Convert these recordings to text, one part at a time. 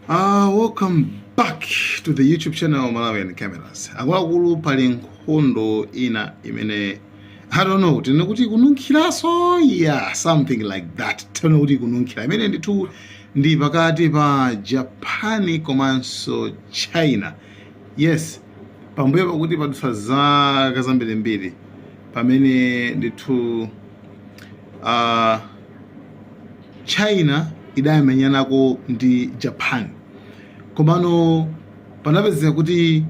Welcome back to the YouTube channel Malawian Cameras. Akuluakulu pali nkhondo ina imene I don't know, tene kuti kununkhiraso, yeah, something like that. Tene kuti kununkhira imene ndithu ndi pakati pa Japan komanso China. Yes, pambuyo pakuti padutsa zaka zambirimbiri pamene ndithu China idamenyanako ndi Japan. Komano panapezeka kuti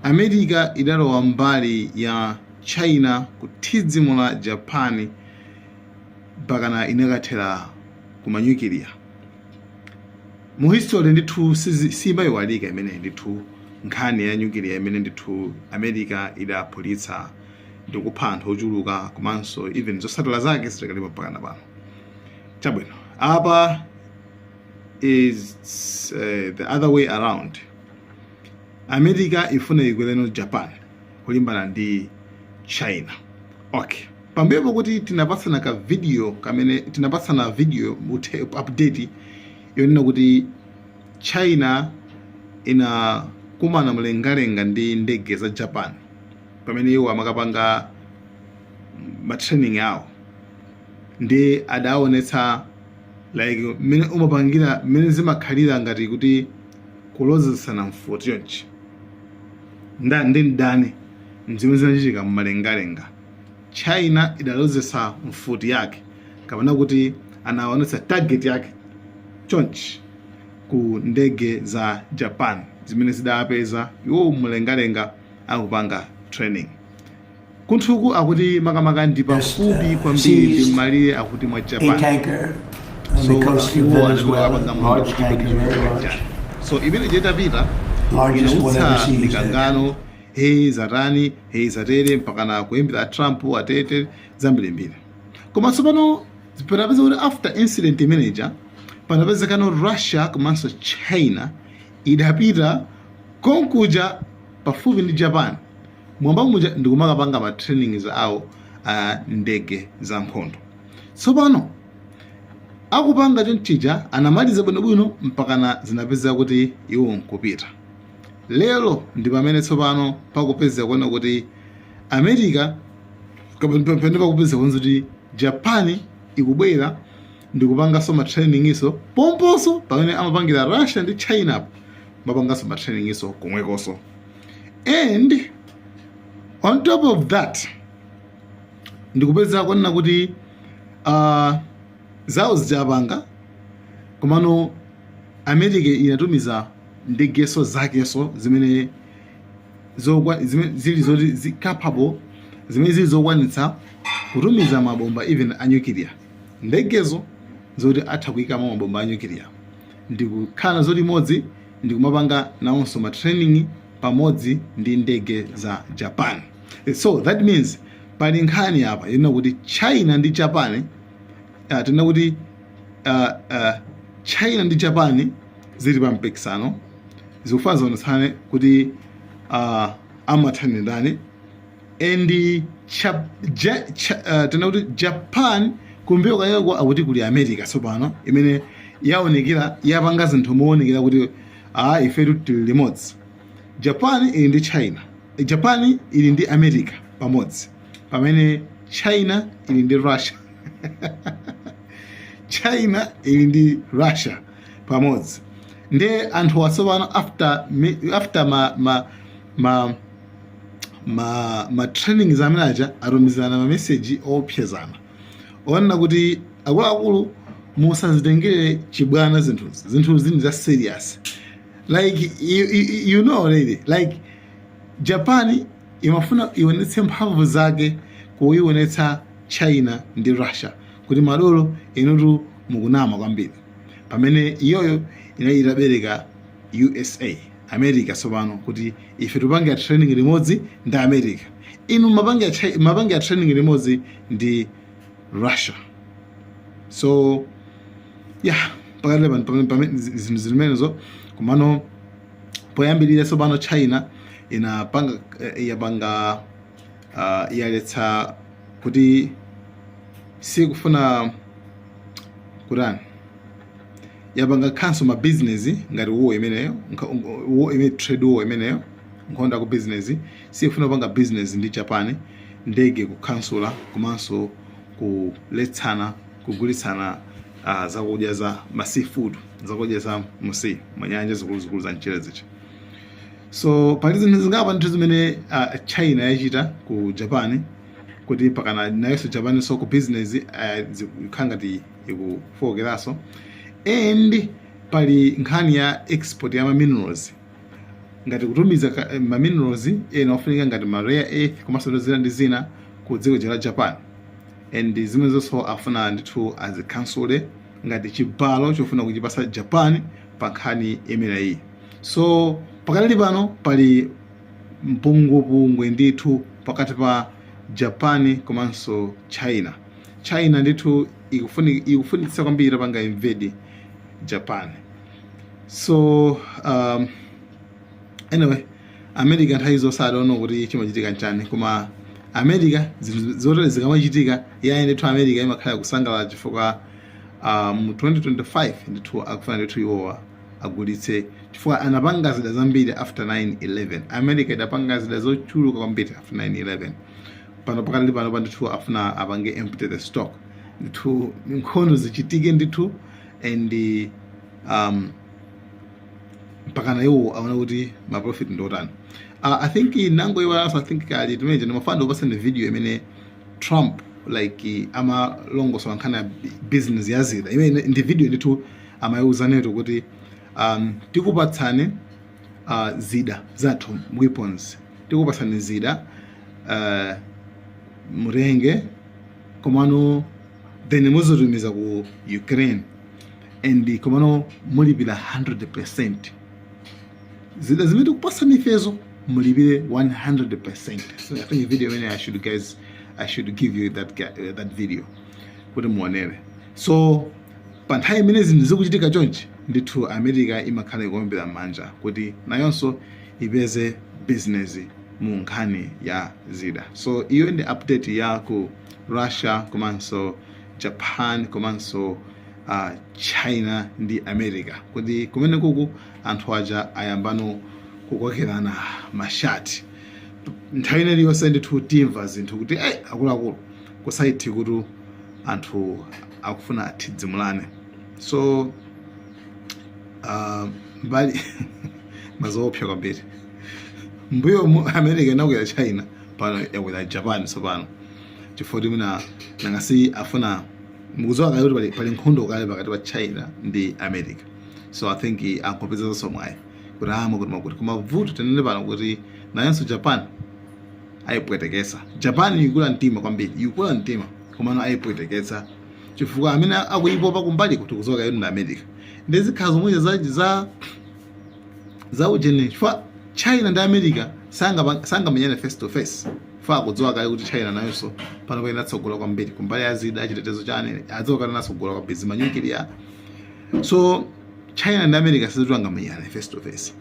America idalowa mbali ya China kuthidzimula Japan pakana inakathera kumanyukiliya. Mu history ndithu simayiwalika imene ndithu nkhani ya nyukiliya imene ndithu America idaphulitsa ndi kupha anthu ochuluka komanso even zosatula zake sitakalipa pakana pano. Chabwino, apa is the other way around. America ifuna ikweleno Japan kulimbana ndi China. Okay, pambepo kuti tinapatsana ka video kamene tinapatsana video update yonena kuti China ina kumana mlengalenga ndi ndege za Japan pamene iwo amakapanga matraining yawo ndi adaonetsa like mene umapangira mene zimakhalira ngati kuti kulozesana mfuti yonchi ndi ndani mzimwe zinachitika mmalengalenga. China idalozesa mfuti yake kapena kuti anaonetsa target yake chonchi ku ndege za Japan zimene zidapeza iwo mmalengalenga akupanga training. Kunthuku akuti makamaka ndi pafupi kwambiri ndi malire akuti mwa Japan. So imene jetapita inautsa mikangano zatani zatere mpakana kuimbira Trump atete zambirimbiri. Koma tsopano panapeza kuti after incident manager panapezekano Russia komanso China idapita konkuja pafupi ndi Japan mwamba muja ndikumakapanga ma trainings awo ndege za nkhondo. Tsopano akupanga chonchija anamaliza bwinobwino mpakana zinapeza kuti iwo nkupita. Lero ndi pamene tsopano pakupeza kuona kuti America pamene pakupeza kuona kuti Japan ikubwera ndikupanganso ma training iso pomposo pamene amapangira Russia ndi China mapanganso ma training iso komwekonso. And on top of that ndikupeza kuona kuti zawo zijapanga komano America inatumiza ndegeso zakeso zimene zili zoti capable zimene zili zokwanitsa kutumiza mabomba even a nuclear. Ndegezo zoti atha kuyikamo mabomba a nuclear ndikukhala zoti modzi ndikumapanga nawonso ma training pamodzi ndi ndege za Japan. So that means pali nkhani apa yena kuti China ndi Japan tena kuti China ndi Japan zili pa mpikisano zikufana zionetsane kuti amathani ndani and tena kuti Japan kumbuyo kayeko akuti kuli America tsopano imene yaonekera yapanga zinthu moonekera kuti ife tili limodzi. Japan ili ndi China, Japan ili ndi America pamodzi pamene China ili ndi Russia. China ili ndi Russia pamodzi. Nde anthu watsopano after ma training zamenaja atumizana ma message opsezana ona kuti akuluakulu musazitengere chibwana zinthu zini za serious. Like you know already, like Japan imafuna ionetse mphamvu zake kuionetsa China ndi Russia kuti madolo inotu mukunama kwambiri pamene iyoyo inayibereka USA America tsopano kuti ife tupange training limodzi ndi America, inu mapange training limodzi ndi Russia. So yeah, pakale pamene zinthu zimenezo kumano poyambirira tsopano China yapanga yaletsa kuti sikufuna kutani yapanga cancel ma business ngati war imeneyo, trade war imeneyo, nkhondo ku business sifuna kupanga business ndi Japan, ndege kukansula komanso kuletsana kugulitsana zakudya za seafood, zakudya za musi manyanja zikuluzikulu za mchere zicha. So pali zinthu zingapa nthu zimene China yachita ku Japan kuti pakana nayenso Japan so ku business zikhangati ikufokeraso, and pali nkhani ya export ya ma minerals, ngati kutumiza ma minerals ena ofunika ngati ma rare earth komanso zina ndi zina ku dziko la Japan, and zimene zonso afuna ndithu azikansule ngati chibalo chofuna kuchipasa Japan pa nkhani imeneyi. So pakali pano pali mpungupungwe ndithu pakati pa Japan komanso China. China ndithu ikufunitsa kwambiri panga invade Japan. So anyway, America nthawi zonse adaona kuti chimachitika nchani, koma America zotere zikamachitika yaye ndithu America imakhala kusangalala chifukwa mu 2025 ndithu akufuna ndithu iwowa agulitse, chifukwa anapanga zida zambiri after 9/11. America idapanga zida zochuluka kwambiri after 9/11. Pano pakali pano ndithu afuna apange empty the stock, ndithu nkhondo zichitike ndithu, and mpakana iwo aona kuti ma profit ndotani. I think nango iwaso, I think kali tumeje ndimafanda upasene video imene Trump like ama longo so nkhana business ya zida imene ndi video ndithu amayuza neto kuti tikupatsane zida zathu weapons, tikupatsane zida murenge komano then muzurumiza ku Ukraine, and komano mulipira 100%. Zida zimene tikupasani fezo mulipire 100%. So I think the video when I should give you that video kuti muonere. So panthawi imene zinthu zikuchitika chonchi ndithu America imakhala ikuombera manja kuti nayonso ipeze business mu nkhani ya zida. So iyo ndi update ya ku Russia komanso Japan komanso China ndi America, kuti kumene kuku anthu aja ayambano kukokerana mashati. Nthawi ine yonse ndithu timva zinthu kuti akuluakulu kusayithi kuti anthu akufuna atidzimulane. So mbali mazoopsa kwambiri. Mbuyo mu America inakwera China pano yakwera Japan tsopano, chifukwa mina nangasi afuna mukuzowa kale kuti pali nkhondo kale pakati pa China ndi America. So I think ankopeza somwayi kuti kuti kumavuto tenene pano kuti nayenso Japan ayipwetekesa. Japan ikula mtima kwambiri, ikula mtima komano ayipwetekesa chifukwa amene akuyipopa kumbali kuti kuzoka yedu na America ndezikhazo mmoja za ujene, chifukwa China ndi America sanga menyane face to face, fa kuzoka kale kuti China nayonso pano kwena tsogola kwambiri kumbali ya zida chitetezo chane azoka nasogola kwa bizima nyukiliya. So China ndi America sizitwanga menyane face to face,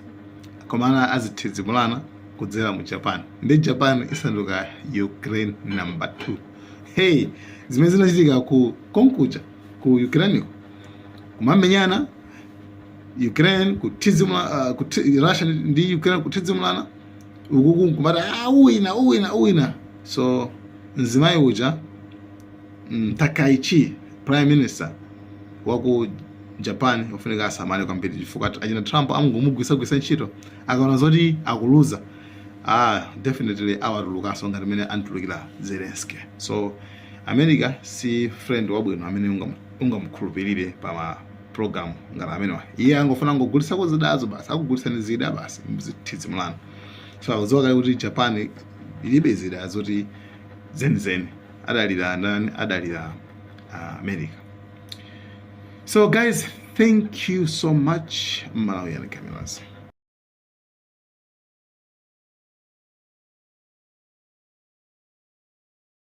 komana azitizimulana kudzera mu Japan, ndi Japan isanduka Ukraine number 2. Hey, zimene zinachitika ku konkuja ku Ukraine kumamenyana Ukraine kutizimula Russia ndi Ukraine kutizimulana ukuku kumata uwina. So nzimayi uja Takaichi prime minister waku Japan ufunika asamale kwambiri chifukwa ajina Trump amugumugwisa ntchito akaona zoti akuluza. Definitely awatulukaso ngati mene antulukira Zelensky. So America si friend wabwino amene ungamkhulupirire pa ma program ngati amenewa. Iye angofuna ngogulisa ko zidazo basi, akugulisa ni zida basi mzitizimulana. So akuzoka kale kuti Japan ilibe zida zoti zen adalira America. So guys, thank you so much. Malawi and Cameras.